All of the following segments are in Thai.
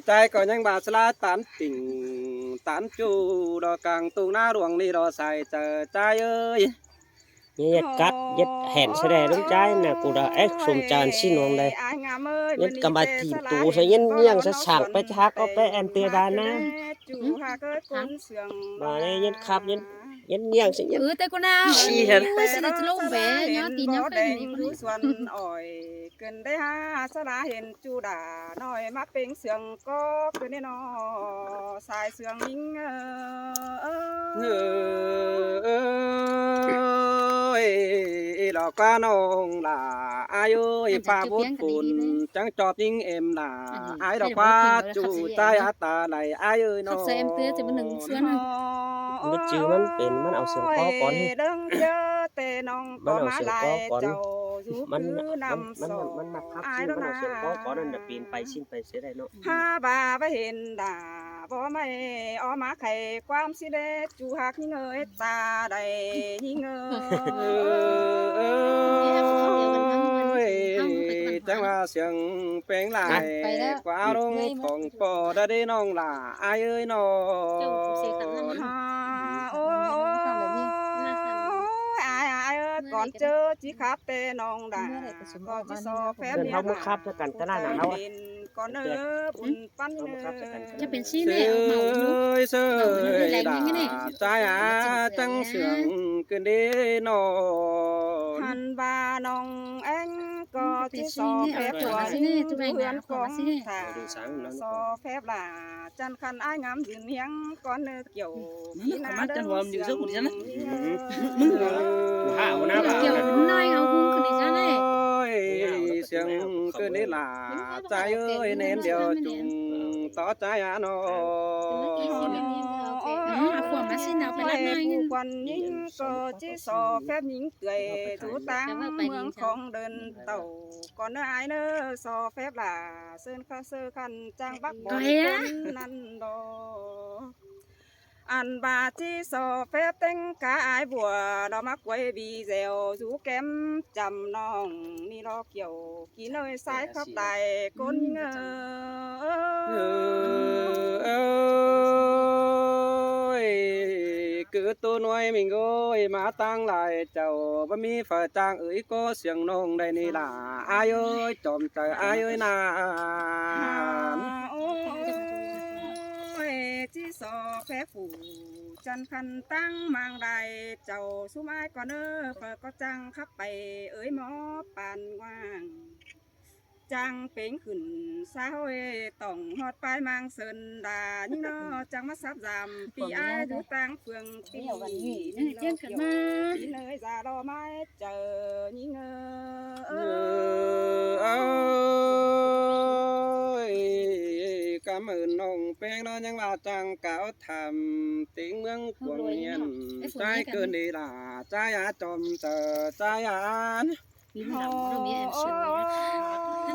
trai có những bà sla tán tỉnh tán chu đò càng tu na ruộng đi đò xài chờ trai ơi nhật cắt nhật hẹn sẽ để đúng trái nè cụ đã ép sùng tràn xin luôn đây nhật cầm bài tìm tủ sẽ nhân nhang sẽ sạcไปhát cóไปem tia ra nè mà đây nhật khắp nhật nhật nhang sẽ nhật tay con nào xì hết sẽ được lâu bé nhớ tí nhớ cái này núi xuân ỏi cần đấy ha sa lá hiện chu đà nói má péng sương có cứ nên nó xài sương minh ơi lò qua nông là ai ơi pha bút phun trắng trọt nhưng em là ai đò qua chủ tay ta này ai ơi nó em tía thì mình đừng xưa này biết chưaมันเป็นมันเอาเสียงคอก่อนนี่ มันเอาเสียงคอก่อนมันมาพับชื่อมันเอาเสียงคอก่อนนั่นน่ะปีนไปสิ้นไปเสียได้เนาะ ha bà phải hiện đàบ่ไม่อ้อมาไข่ความสิเดจูหักยิ่งเอ้ตาใดยิ่งจังว่าเสียงเพลงลายกว่าลงของปอได้ได้น้องล่ะอายเอ้ยน้องโอ้còn chưa chỉ khắp tê nong đà còn chỉ so phépเดินเขามาคับกันตะนั่นน่ะเฮา còn nữa búnปั้น จะเป็นชี้เนี่ยเหมาลูก เสื้อด่าใจจังเสียงเกินดีน้อง หันบาน้องเอ็งก็ที่ซอแฟบหัวเพื่อนของถ่าซอแฟบล่ะจันคันอ้ายงามยืนเฮียงก้อนเนื้อเกี่ยวพี่นาเดินเสียงมึง หาวนะบ่าว เกี่ยวน้อยเอาหุ้มขึ้นในจ้าเลย เสียงเกินดีล่ะใจเอ้ยเน้นเดียวจุงต่อใจน้อง ขวดมาสิเอาไปรับหน่อย ผู้คนยิ่งก็จีสอแฟบยิ่งเกยถูตังเมืองของเดินเต่าก่อนเนื้อไอเนื้อสอแฟบล่ะเส้นข้าเสื้อคันจังบักบอลนั่นดออันบาจีสอแฟบเต็งกาไอบัวดอกมักไว้บีเซลสูแก้มจำน้องนี่รอเกี่ยวกินเลยสายขับไตก้นเงcứ tôi nói mình ơi má tăng lại chầu bấm mi phải trang ơi có xiềng nông đây này là ai ơi chòm trời ai ơi nà chỉ so phép phủ chân khăn tăng mang đài chầu số mai còn ơ phải có trang khắp bày ơi mó bàn ngoang trang péngขึ้นสาวเอต้องฮอดปลายมังเซินดานี่เนาะจังมาซับจำปีอ้ายดูตังเฟืองปีนี่เจ้าขึ้นมาปีเนยจะรอไม้เจอนี่เงcảm ơn nông péng đó nhưng là chẳng cáo thầm tiếng mương cuồng nhiên trái cơn đi là trái á trộm chờ trái á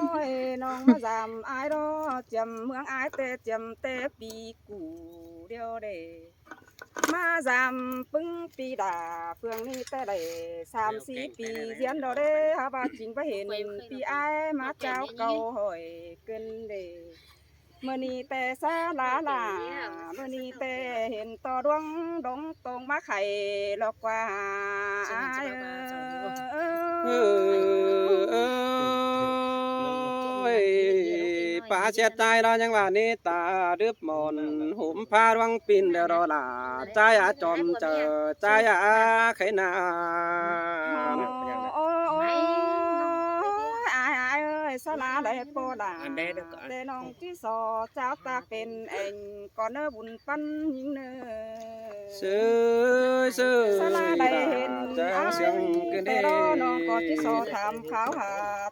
ôi nong mà giảm ai đó chầm mương ai chầm tê pi củ điêu để mà giảm pưng pi đà phương ni tê để sam si pi diễn đó để ha ba chính phải hiện pi ai mà trao câu hỏi cơn đểมื่อนี้แต่ซาลาลามื่อนี้แต่เห็นต่อดวงดงตรงมาไข่หลอกกว่าป่าเสียใจเรายังว่านี่ตาดึบหมอนหุ่มพาดวงปินเดรอลาใจอาจอมเจอใจอาไขนาสลาเลยโปดาเดน้องที่สอเจ้าตาเป็นเองก่อนเนื้อบุญปั้นยิงเนื้อซื้อสลาได้เห็นเสียงกันได้น้องก่อนที่สอทำข้าวหา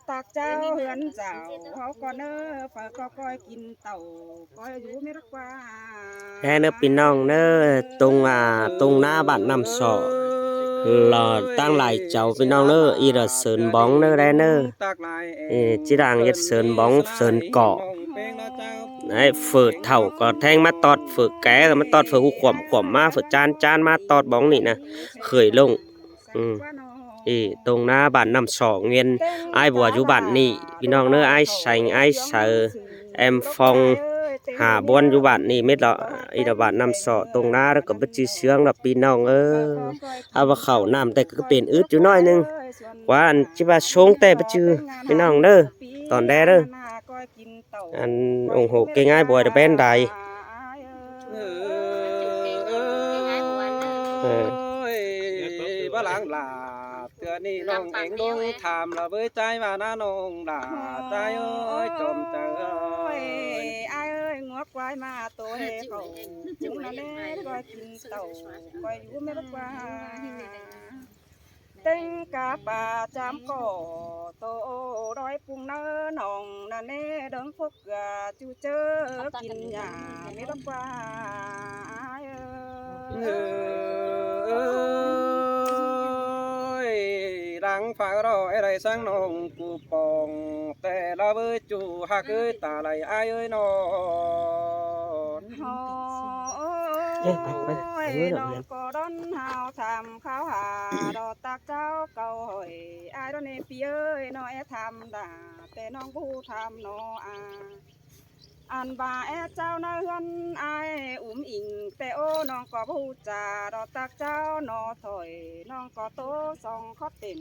ตักเจ้าเฮือนเจ้าเขาก่อนเนื้อฝากก็ก้อยกินเต่าก้อยอยู่ไม่รักว่าแค่เนื้อปีน้องเนื้อตรงหน้าบ้านนำสอลอตั้งหลายเจ้าพี่น้องเนออีระเสินบ้องเนอได้เนอจีด่างยัดเสินบ้องเสินเกาะไอ้ฝืดเถ่าก็แทงมาตอดฝืดแก่ก็มาตอดฝืดหูขวมมาฝืดจานมาตอดบ้องนี่นะเคยลงตรงหน้าบ้านนำสองเงินไอ้บัวอยู่บ้านนี่พี่น้องเนอไอ้ใส่ไอ้เสือแอมฟอง หาบอนอยู่บ้านนี่เม็ดละอีละบาทน้ำเสาะตรงหน้าแล้วก็บ่จื้อเชืองละพี่น้องเอาว่าเข้าน้ำแต่ก็เป็นอึดอยู่น้อยหนึงว่าอันสิว่าชงแต่บ่จื้อพี่น้องเด้อตอนแดเด้ออันองโหเก่งง่ายบ่ได้เป็นใด เอ้ยบ่หลังหลาเตือนี่น้องเองลงถามละเว้ยใจว่าน้าน้องหลาใจเอ้ยจมเจอ ai ơi ngó quay mà tôi khẩu chúng là lẽ coi kinh tàu coi vũ mê bắt qua tên cả bà chám cổ tô đói cùng nơ nòng là nê đấng phúc gà chú chớ kinh nhà mê bắt qua ai ơi đang phải rồi đây sang nông cụ bồngแต่ละเว้ยจู่หากเอ้ยตาไหลอ้ายเอ้ยนอน ôi non có đón hào tham khao hà đò tạc cháu cầu hỏi ai đó nên phi ơi nó e tham đàแต่น้องผู้ทำnó àอันบ่าแอเจ้านาเฮือนอายอุ้มอิงแต่โอ้น้องก็ผู้จาดอกตักเจ้านอถอยน้องก็โตสองข้อเต็น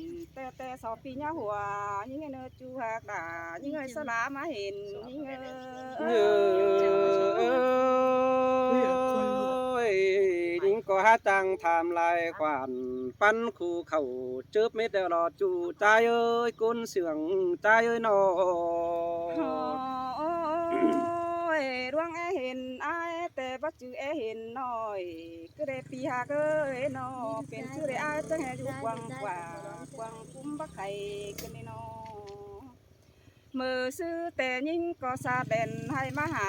แต่สอบปีญาหัวยิ่งเงยจูหักด่ายิ่งเงยสลามาเห็นยิ่งเงยยิ่งก็หาจังทำลายขวัญปั้นคู่เข่าเจ็บเม็ดเดียวรอจูใจเอ้ยกุนเสียงใจเอ้ยนอดวงเห็นอายแต่บ่จือเห็นน้อยก็ได้ปีหาเอ้ยน้อเป็นชื่อได้อายจังให้อยู่กว้างกว่ากว้างคุ้มบ่ไข่กันนี่น้อมือซื้อแต่ยิ่งก็สาดเด่นให้มาหา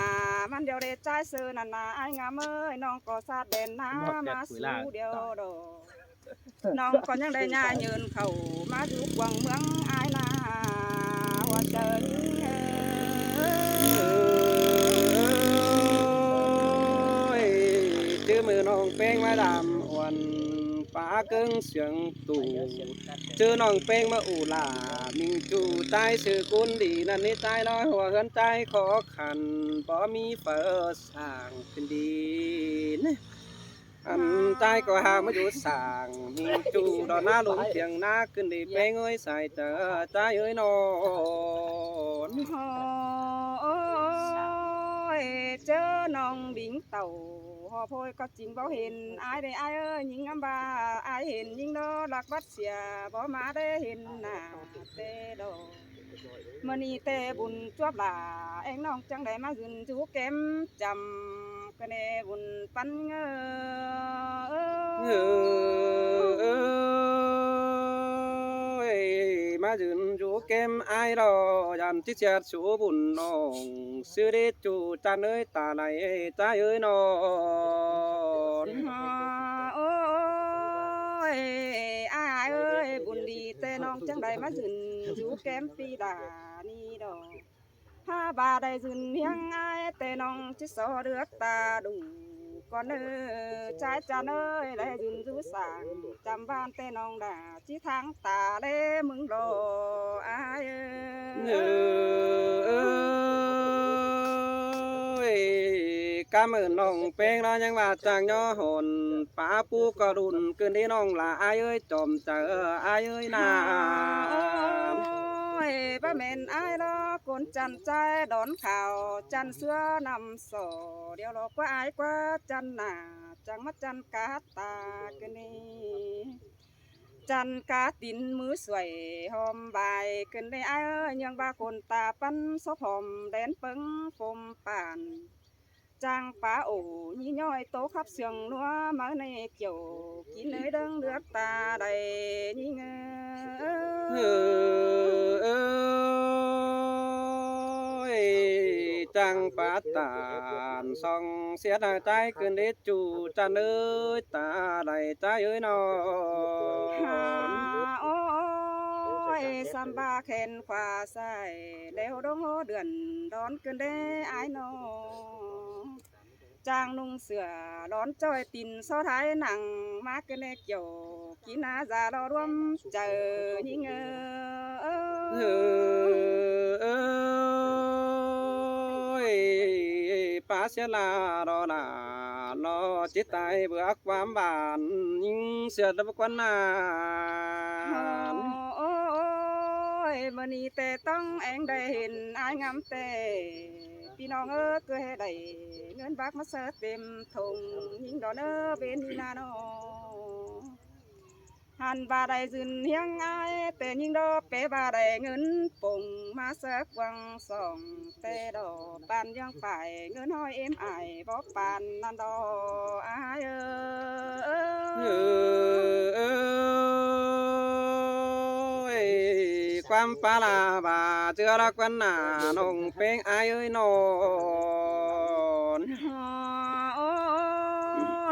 มันเดียวได้ใจซื้อนั่นน่ะอายงามเอ้ยน้องก็สาดเด่นหามาสู้เดียวดอกน้องก็ยังได้ย่ายืนเข้ามาอยู่กว้างเมืองอายนาหัวใจมือน้องเป้งมาดำอ้วนป้าเกิงเสียงตู่เจอน้องเป้งมาอู่ลามิงจูใจสื่อกุนดีนั่นนี่ใจลอยหัวเหินใจขอขันบ่มีเปิดสร้างเป็นดีนะอันใจก็หามาอยู่สร้างมิงจูดอนหน้าหลุมเสียงหน้าขึ้นดีเป้งเอ้ยใส่เจอใจเอ้ยนอนเจอน้องบิงเต่าพอพอยก็จริงบ่เห็นอายได้อายเอ้ยยิงอำบาอายเห็นยิงดอหลักวัดเสียบ่มาได้เห็นหน้าเตดอมื้อนี้แต่บุญจวบหลาเอ็งน้องจังได้มาขึ้นจูเก็มจำก็แน่บุญปันมายืนจูเก็มอายรอยันที่เสียสูบุญน้องซื้อได้จูจันเอ้ยตาไหลใจเอ้ยนอนโอ้ยอายเอ้ยบุญดีแต่น้องจังได้มายืนจูเก็มปีดานี่ดอกห้าบาได้ยืนเพียงอายแต่น้องจิสอเดือกตาดูก่อนเอ้ยใจจันเอ้ยได้ยืนจูสางจำบ้านแต่น้องด่าที่ทางตาเล่มึงรออายcảm ơnน้องเป้งเรายังว่าจางย่อหนป้าปูก็รุนคืนนี้น้องละอายเอ้ยจอมเจออายเอ้ยนาป้าเมนอายรอคนจันใจดอนข่าวจันเสื้อนำสอเดี๋ยวรอกว่าอายกว่าจันหนาจังมาจันกาตาคืนนี้จันกาตินมือสวยหอมใบขึ้นได้อายเอ้ยยังว่าคนตาปั้นซบหอมแดนเปิงฟมป่านtrang phá ổ như nhoi tố khắp sườn lúa mở này kiểu kín nơi đơn nước ta đầy như trang phá tàn song xét trái cơn đế chủ tràn ơi ta đầy trái ơi nó ôi samba khen khoa sai leo đông hô đường đón cơn đế ái nó trang nung sửa đón chơi tin so thái nặng má cái này kiểu kỹ ná già đo đuông chờ như ngơ เสียลารอลารอจิตใจเบื่อความบานยิ่งเสียดกว่านา โอ้ยมื้อนี้แต่ต้องแองได้เห็นอายงามแต่พี่น้องเอ้อเกยได้เงินบากมาเสิร์ฟเต็มถุงยิงดอกเอ้อเป็นนี่นาน้อหันบาได้ยืนเฮียงอายแต่ยิงดอกเปบาได้เงินปุ่งมาเสิร์ฟวังสองแต่ดอกปานยังไปเงินห้อยเอ็มอายบ่ปานนั่นดอกอายเอความปลาบาเจือรักวันหน้าน้องเพลงอายเอ้ยนอน โอ้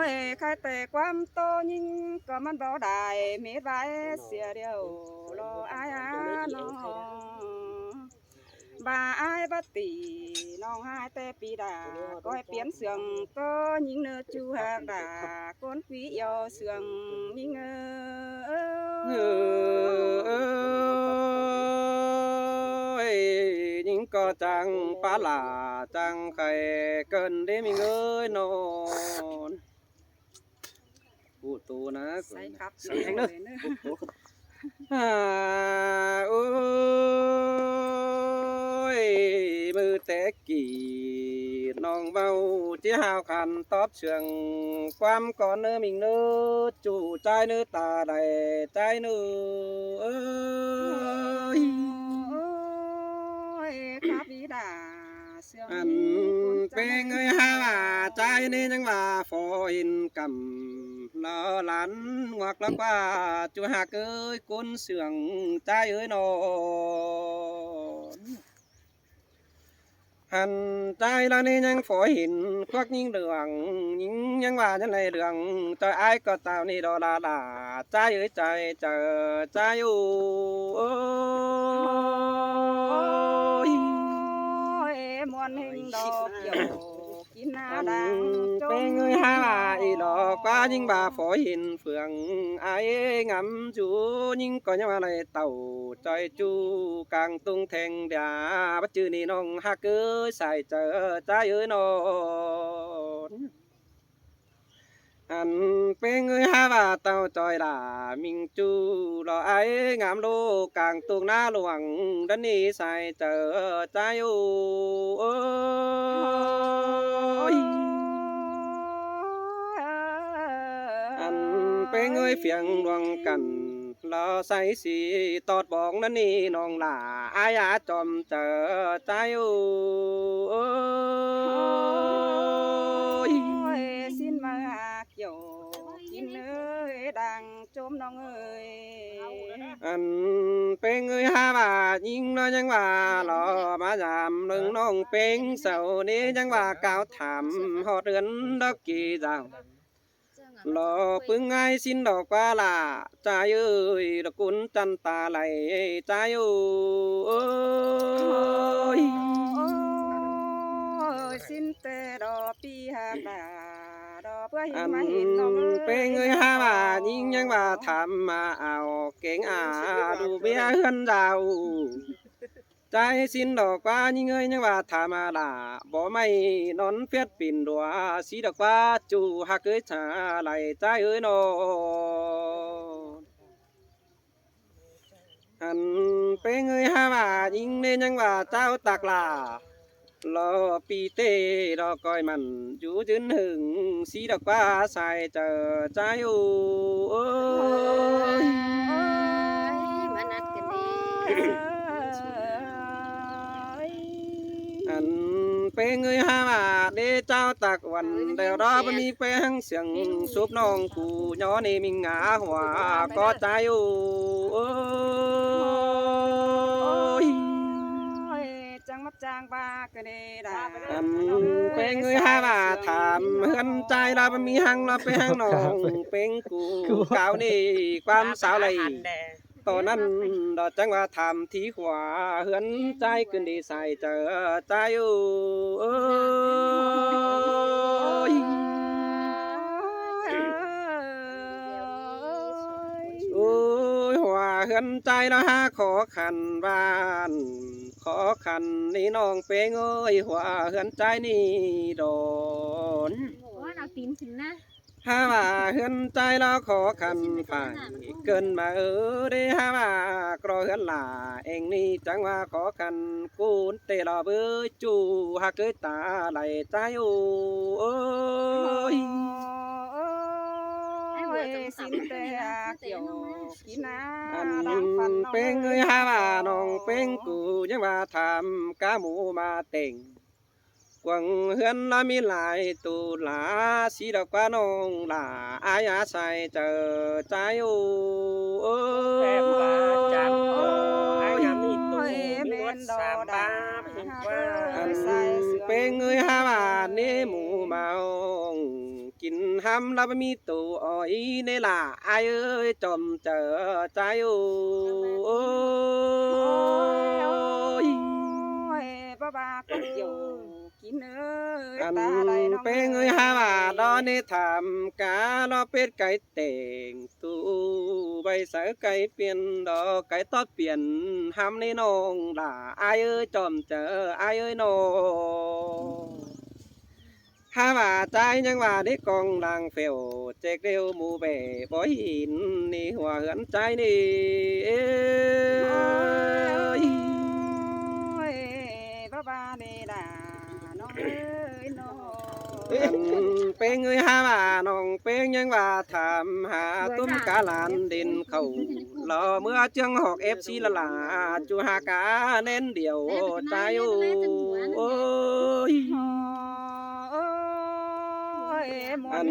ยใครแต่ความโตยิ่งก็มันบ่ได้เม็ดไว้เสียเดียวรออายน้องบ่าอายบัดตีน้องหายแต่ปีดาก็ให้เปลี่ยนเสียงก็ยิ่งเนื้อจูหากดาก้นขวียอเสียงยิ่งยิ่งก็จังปลาจังไข่เกินได้มีเงยนอนพูดตูนะ ใส่ครับ ใส่แห้งเนอะโอ้ยมือแตกกี่น้องเบาที่หาวขันตอบเชืองความก่อนเนื้อมิงเนื้อจู่ใจเนื้อตาใดใจเนื้อครับบิดาเสียง อันเป็นเงยหาใจนี่ยังว่าฟออินกำลอหลันงวกแล้วว่าจู่หากเอ้ยก้นเสื่องใจเอ้ยนอนหันใจแล้วนี่ยังฝอยหินควักยิ่งเหลืองยิ่งยังว่าจังไรเหลืองใจไอ้ก็ตาวนี่ดอลาลาใจเอ้ยใจเจอใจอยู่โอ้ยมวนเฮงดอกเกี่ยวกินหน้าดังเป็นเงยหาอีหลอกว่ายิ่งบ่าฝอยหินเฟืองไอ้งำจูยิ่งก็ยังอะไรเต่าใจจูกลางตุงแทงเดียบัดจื้อนี่น้องฮักเอ้ยใส่เจอใจเอ้ยนอนอันเป็นเงยหาว่าเต่าจอยด่ามิงจูรอไอ้งามโลกลางตุงหน้าหลวงดันนี้ใส่เจอใจอยู่โอ้ยอันเป็นเงยเฟียงดวงกันรอใส่สีตอดบอกนั่นนี่น้องหล่าอายาจอมเจอใจอยู่โอ้ยสิ้นมาเกี่ยวกินเอ้ยดังจมน้องเอ้ยอันเป็นเงยหาว่ายิ่งน้อยยังว่าหล่อมาจำหนึ่งน้องเป็นเสานี้ยังว่าก้าวถามหอดเรือนดอกกี่เจ้าหล่อปึงไงสิ้นดอกว่าล่ะใจเอ้ยดอกกุนจันตาไหลใจอยู่โอ้ยสิ้นแต่ดอกปีหากดาดอกเพื่อเห็ อั น น มาเห็นน้องเป็นเงยหาว่ายิ่งยังว่าทำมาเอาเก่งดูเบี้ยเฮือนเราใจสิ้นดอกว่ายิ่งเงยยังว่าทำมาล่ะบ่ไม่นอนเฟียดปิ่นดัวสีดอกว่าจูหักเอ้ยชาไหลใจเอ้ยนออันเป็นเงยหาว่ายิ่งเนี่ยยังว่าเจ้าตักลารอปีเต้รอคอยมันอยู่จนถึงสีดอกว่าใส่เจอใจอยู่โอ้ยมานัดกันดี อันเป็นเงยหาว่าเดเจ้าตักวันเดี๋ยวรอมันมีแป้งเสียงซุปน้องกูย้อนนี่มิงหาหัวก็ใจอยู่โอ้ยจังมัดจางบากระเดดาเป็นเงยหาว่าถามเฮือนใจเรามันมีหังเราไปหังน้องเป็นกูเก่านี่ความสาวไหลตอนนั้นดอกจังว่าทำที่ขวาเฮือนใจขึ้นดีใส่เจอใจอยู่โอ้ยโอ้ยหัวเฮือนใจเราหาขอขันบ้านข อขันนี่น้องเป้งเอ้ยหัวเหือนใจนี่โดน ว่าเราตีนขึ้นนะ ฮาว่าเหือนใจเราขอขันฝ่ายเกินมาได้ฮาว่ากรอเหือนหล่าเองนี่จังว่าขอขันกูนเตะรอเบื้อจูหักเกยตาไหลใจโอ้ย สินแต่เกี่ยวกินน้ อัน ำดังฟัน เป็งเอ้ยฮาว่าน้องเป็งกูยังว่าทำกาหมูมาเต่งกวางเฮือนละมีหลายตูหลาสีดอกกว่าน้องหลาอายอาศัยเจอใจโอ้ย แซ่บปลาจับโอ้ยยามนี้ตู โอ้ย มี เม วัด นดอ สาม ดา บาเพิ่นว่า อันเป็งเอ้ยฮาว่านี่หมูเมากินห้ำแล้วไม่มีตูอ้อยในล่ะอายเอ้ยจอมเจอใจโอ้ย บ้าบ้าก็เกี่ยวกินเอ้ย อัน ตาไหลน้อง เป็งเอ้ยฮาว่าดอนนี่ทำกาลอเป็ดไก่เต่งตูใบสายไก่เปลี่ยนดอกไก่ตอดเปลี่ยนห้ำในน้องล่ะอายเอ้ยจอมเจออายเอ้ยน้องฮาว่าใจยังว่าได้กองดังเฟลเจกเร็วหมูเบ่บ่หินนี่หัวเหือนใจนี่เอ้ย บ้าบ้าเนดาน้องเอ้ยน้อง อันเป็งเอ้ยฮาว่าน้องเป็งยังว่าถามหาตุ้มกาลานดินเขารอเมื่อเจียงหอกเอฟซีละลาจูหากาเน้นเดียวใจอยู่โอ้ยอัน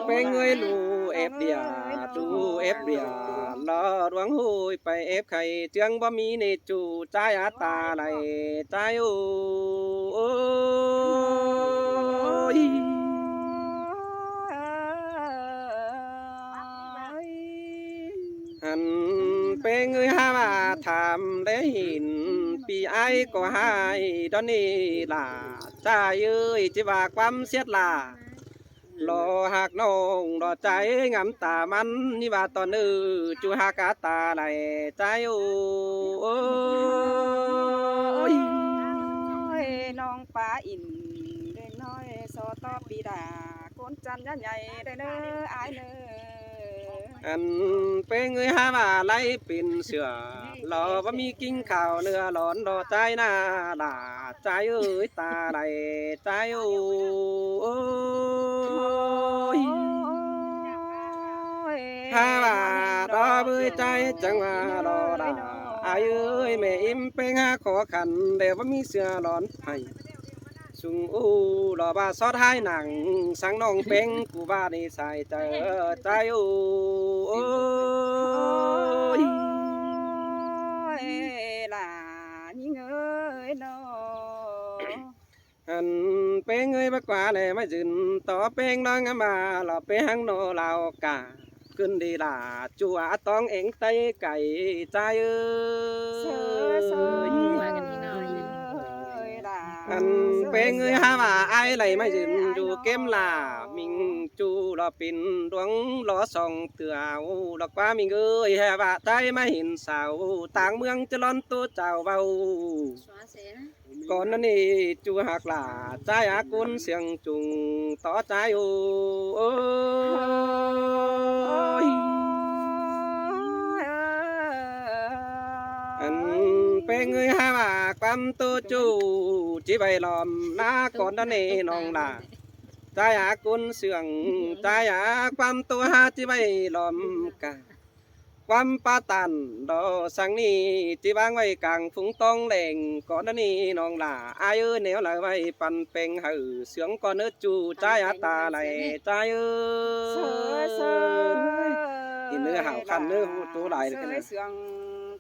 เป็งเอ้ยลูเอฟเดียดูเอฟเดียรอดวงหูยไปเอฟไข่เจียงบ่มีในจูใจอาตาไหลใจอยู่โอ้ย อันเป็งเอ้ยฮาว่าทำได้หินปีไอก็หายตอนนี้ล่ะจ้าเอ้ยจิว่าความเสียดล่ะรอหักน้องรอใจงามตามันนี่ว่าตอนนี้จูหากาตาไหลใจโอ้ย น้องปลาอินเด็กน้อยสอตอปีดาก้นจันยันใหญ่ได้เน้ออายเน้อ อันเป็งเอ้ยฮาว่าไล่เป็นเสือรอว่ามีกินข้าวเนื้อหลอนรอใจหน้าด่าใจเอ้ยตาไหลใจโอ้ยฮาว่ารอเบื่อใจจังว่ารอด่าอายเอ้ยแม่อิ่มเป็งหาขอขันเดี๋ยวว่ามีเสือหลอนให้สุงอู้รอว่าซอดให้หนังสังน้องเป็งกูว่านี่ใส่เจอใจโอ้ย ล่ะยิ่งเอ้ยน้อ อันเป็งเอ้ยบักว่าเลยมาจืนต่อเป็งน้องมาหล่อเป็งโนเรากาขึ้นดีล่ะจัวต้องเอ็งไตไก่ใจเอ้ เสือเสื ย อันเป็งเอ้ยฮาว่าไอ้ไหลมายืนอยู่เกมล่ามิงจูรอปินดวงรอส่องเตือเอาดอกว่ามิงเอ้ยฮาว่าใจมาเห็นสาวต่างเมืองจะร้อนตัวเจ้าเบาก่อนนั้นนี่จูหักหล่าใจอากุนเสียงจุงต่อใจโอ้ยอันเป็งเอ้ยฮาว่าความตัวจูจีใบล้อมหน้าก่อนนั้นนี่น้องล่ะใจอากุนเสียงใจอาความตัวหาจีใบล้อมกะความปาตันดอสังนี้จีวางไว้กลางฝูงต้องแหล่งก่อนนั้นนี่น้องล่ะอายเอ้ยแนวไหลไว้ปันเป็งหือเสียงก่อนเนื้อจูใจอาตาไหลใจเอ้ เสือย เสือ ที่เนื้อหาวคันเนื้อหูตัวไหลเลย เสื กัน อ นะ เสือง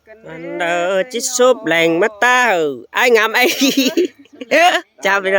กัน anh đỡ chích súp lành mắt ta ai ngắm ấy chào bên